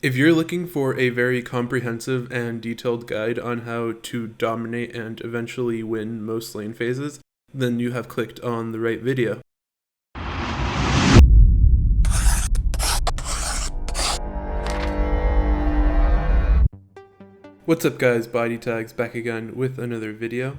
If you're looking for a very comprehensive and detailed guide on how to dominate and eventually win most lane phases, then you have clicked on the right video. What's up guys, Bodytags back again with another video.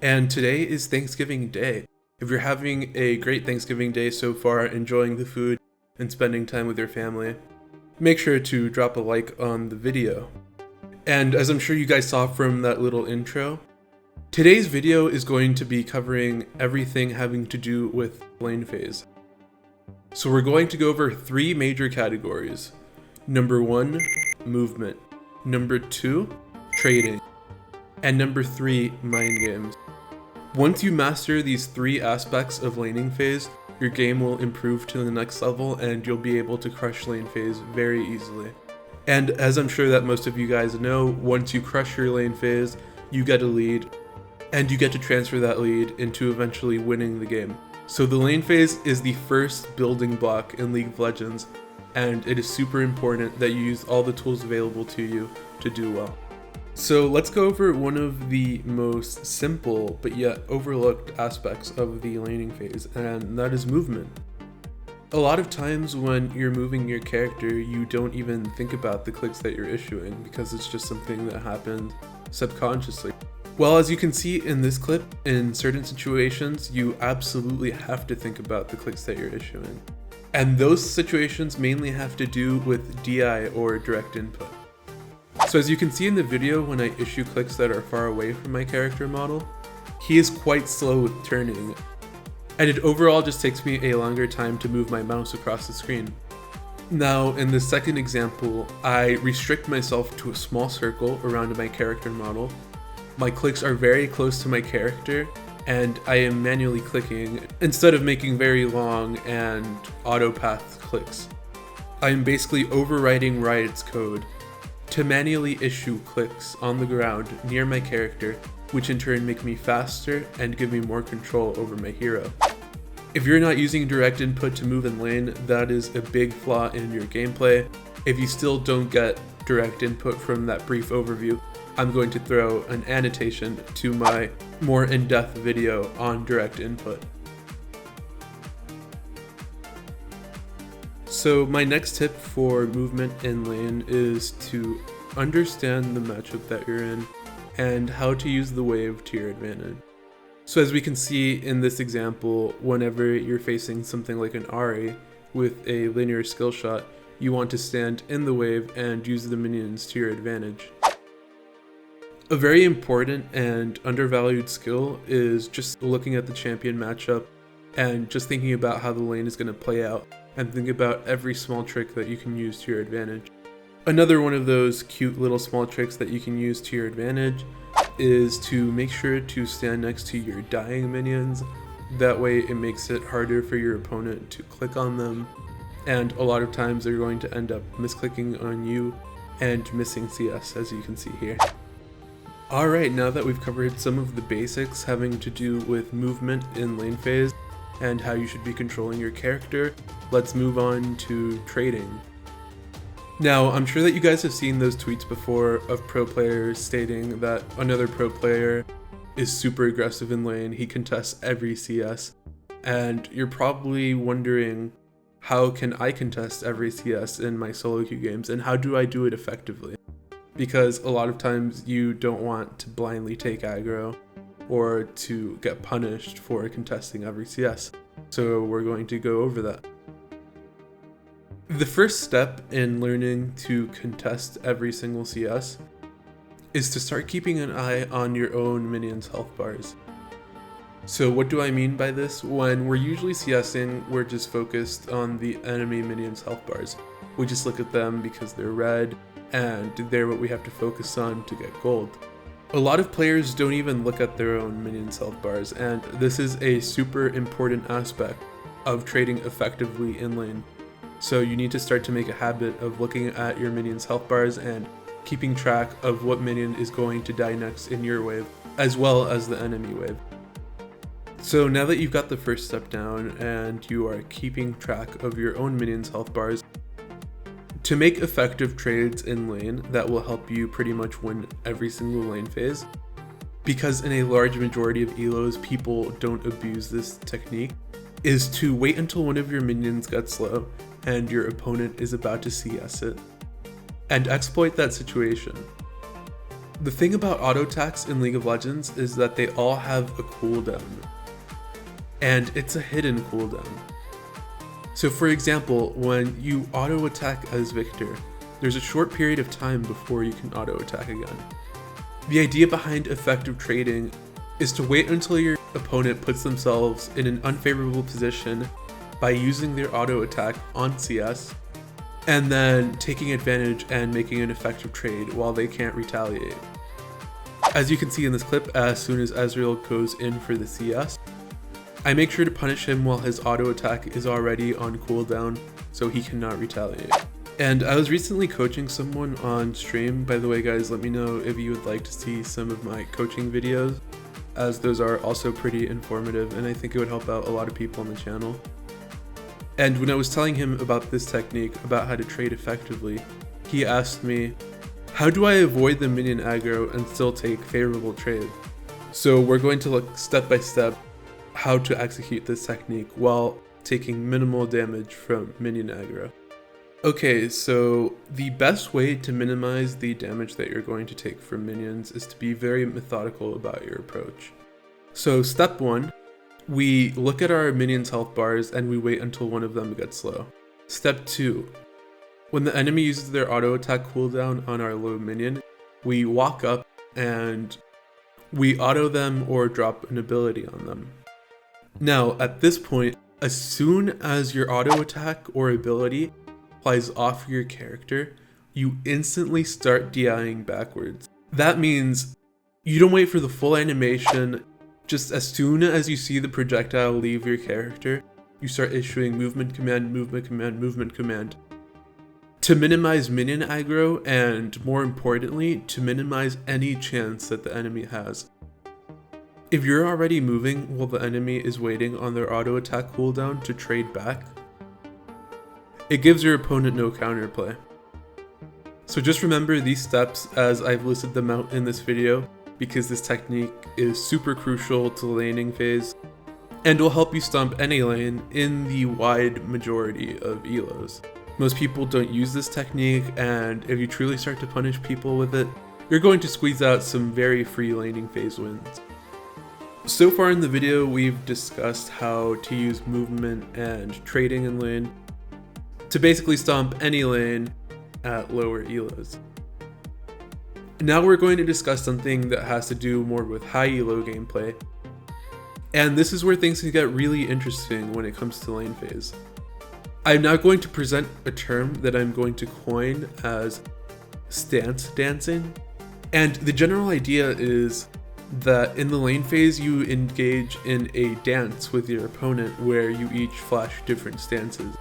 And today is Thanksgiving Day. If you're having a great Thanksgiving Day so far, enjoying the food and spending time with your family, make sure to drop a like on the video. And as I'm sure you guys saw from that little intro, today's video is going to be covering everything having to do with lane phase. So we're going to go over 3 major categories. Number 1, movement. Number 2, trading. And number 3, mind games. Once you master these 3 aspects of laning phase, your game will improve to the next level and you'll be able to crush lane phase very easily. And as I'm sure that most of you guys know, once you crush your lane phase, you get a lead, and you get to transfer that lead into eventually winning the game. So the lane phase is the first building block in League of Legends, and it is super important that you use all the tools available to you to do well. So let's go over one of the most simple but yet overlooked aspects of the laning phase, and that is movement. A lot of times when you're moving your character, you don't even think about the clicks that you're issuing because it's just something that happens subconsciously. Well, as you can see in this clip, in certain situations, you absolutely have to think about the clicks that you're issuing. And those situations mainly have to do with DI or direct input. So as you can see in the video, when I issue clicks that are far away from my character model, he is quite slow with turning, and it overall just takes me a longer time to move my mouse across the screen. Now in the second example, I restrict myself to a small circle around my character model. My clicks are very close to my character, and I am manually clicking instead of making very long and auto-path clicks. I am basically overriding Riot's code to manually issue clicks on the ground near my character, which in turn make me faster and give me more control over my hero. If you're not using direct input to move in lane, that is a big flaw in your gameplay. If you still don't get direct input from that brief overview, I'm going to throw an annotation to my more in-depth video on direct input. So my next tip for movement in lane is to understand the matchup that you're in and how to use the wave to your advantage. So as we can see in this example, whenever you're facing something like an Ahri with a linear skill shot, you want to stand in the wave and use the minions to your advantage. A very important and undervalued skill is just looking at the champion matchup and just thinking about how the lane is going to play out, and think about every small trick that you can use to your advantage. Another one of those cute little small tricks that you can use to your advantage is to make sure to stand next to your dying minions. That way it makes it harder for your opponent to click on them, and a lot of times they're going to end up misclicking on you and missing CS, as you can see here. Alright, now that we've covered some of the basics having to do with movement in lane phase and how you should be controlling your character, let's move on to trading. Now, I'm sure that you guys have seen those tweets before of pro players stating that another pro player is super aggressive in lane, he contests every CS, and you're probably wondering, how can I contest every CS in my solo queue games, and how do I do it effectively? Because a lot of times you don't want to blindly take aggro or to get punished for contesting every CS. So we're going to go over that. The first step in learning to contest every single CS is to start keeping an eye on your own minions' health bars. So what do I mean by this? When we're usually CSing, we're just focused on the enemy minions' health bars. We just look at them because they're red, and they're what we have to focus on to get gold. A lot of players don't even look at their own minions' health bars, and this is a super important aspect of trading effectively in lane. So you need to start to make a habit of looking at your minions' health bars and keeping track of what minion is going to die next in your wave, as well as the enemy wave. So now that you've got the first step down and you are keeping track of your own minions' health bars, to make effective trades in lane that will help you pretty much win every single lane phase. Because in a large majority of elos, people don't abuse this technique, is to wait until one of your minions gets low and your opponent is about to CS it, and exploit that situation. The thing about auto attacks in League of Legends is that they all have a cooldown, and it's a hidden cooldown. So for example, when you auto attack as Victor, there's a short period of time before you can auto attack again. The idea behind effective trading is to wait until your opponent puts themselves in an unfavorable position by using their auto attack on CS, and then taking advantage and making an effective trade while they can't retaliate. As you can see in this clip, as soon as Ezreal goes in for the CS, I make sure to punish him while his auto attack is already on cooldown so he cannot retaliate. And I was recently coaching someone on stream. By the way guys, let me know if you would like to see some of my coaching videos, as those are also pretty informative and I think it would help out a lot of people on the channel. And when I was telling him about this technique, about how to trade effectively, he asked me, how do I avoid the minion aggro and still take favorable trades? So we're going to look step by step how to execute this technique while taking minimal damage from minion aggro. Okay, so the best way to minimize the damage that you're going to take from minions is to be very methodical about your approach. So step 1, we look at our minions' health bars and we wait until one of them gets low. Step 2, when the enemy uses their auto attack cooldown on our low minion, we walk up and we auto them or drop an ability on them. Now at this point, as soon as your auto attack or ability applies off your character, you instantly start DIing backwards. That means you don't wait for the full animation. Just as soon as you see the projectile leave your character, you start issuing movement command, movement command, movement command, to minimize minion aggro and, more importantly, to minimize any chance that the enemy has. If you're already moving while the enemy is waiting on their auto attack cooldown to trade back, it gives your opponent no counterplay. So just remember these steps as I've listed them out in this video, because this technique is super crucial to the laning phase and will help you stomp any lane in the wide majority of elos. Most people don't use this technique, and if you truly start to punish people with it, you're going to squeeze out some very free laning phase wins. So far in the video, we've discussed how to use movement and trading in lane to basically stomp any lane at lower elos. Now we're going to discuss something that has to do more with high elo gameplay, and this is where things can get really interesting when it comes to lane phase. I'm now going to present a term that I'm going to coin as stance dancing, and the general idea is that in the lane phase you engage in a dance with your opponent where you each flash different stances.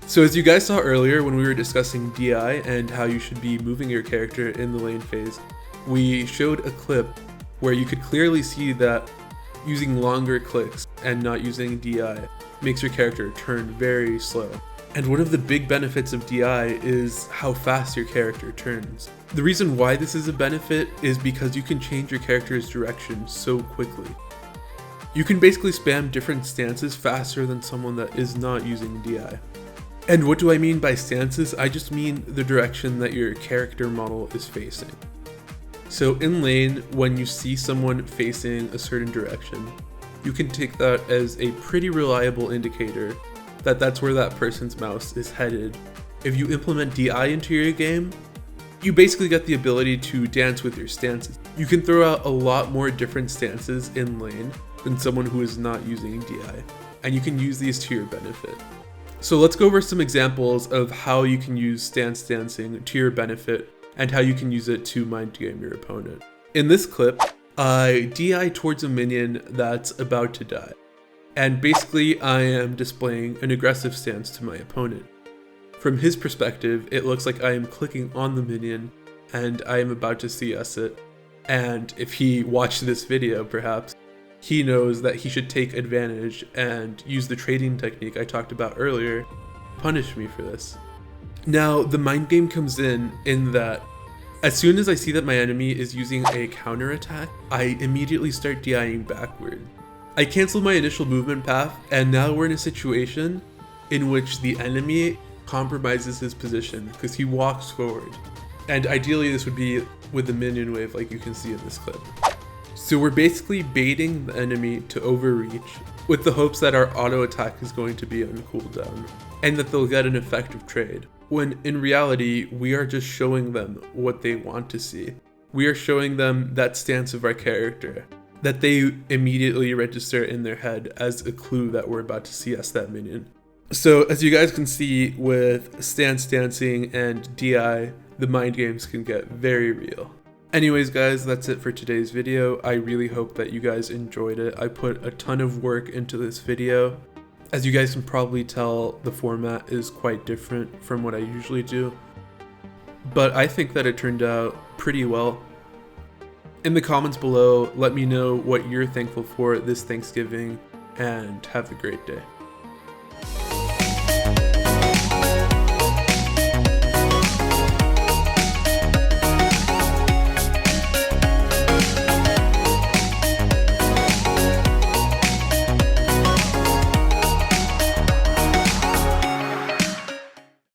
So as you guys saw earlier when we were discussing DI and how you should be moving your character in the lane phase, we showed a clip where you could clearly see that using longer clicks and not using DI makes your character turn very slow. And one of the big benefits of DI is how fast your character turns. The reason why this is a benefit is because you can change your character's direction so quickly. You can basically spam different stances faster than someone that is not using DI. And what do I mean by stances? I just mean the direction that your character model is facing. So in lane, when you see someone facing a certain direction, you can take that as a pretty reliable indicator that that's where that person's mouse is headed. If you implement DI into your game, you basically get the ability to dance with your stances. You can throw out a lot more different stances in lane than someone who is not using DI, and you can use these to your benefit. So let's go over some examples of how you can use stance dancing to your benefit and how you can use it to mind game your opponent. In this clip, I DI towards a minion that's about to die. And basically I am displaying an aggressive stance to my opponent. From his perspective, it looks like I am clicking on the minion and I am about to CS it. And if he watched this video perhaps, he knows that he should take advantage and use the trading technique I talked about earlier, punish me for this. Now, the mind game comes in that as soon as I see that my enemy is using a counterattack, I immediately start DIing backward. I cancel my initial movement path, and now we're in a situation in which the enemy compromises his position because he walks forward. And ideally this would be with the minion wave like you can see in this clip. So we're basically baiting the enemy to overreach with the hopes that our auto attack is going to be on cooldown and that they'll get an effective trade. When in reality, we are just showing them what they want to see. We are showing them that stance of our character that they immediately register in their head as a clue that we're about to CS that minion. So as you guys can see with stance dancing and DI, the mind games can get very real. Anyways guys, that's it for today's video. I really hope that you guys enjoyed it. I put a ton of work into this video. As you guys can probably tell, the format is quite different from what I usually do, but I think that it turned out pretty well. In the comments below, let me know what you're thankful for this Thanksgiving, and have a great day.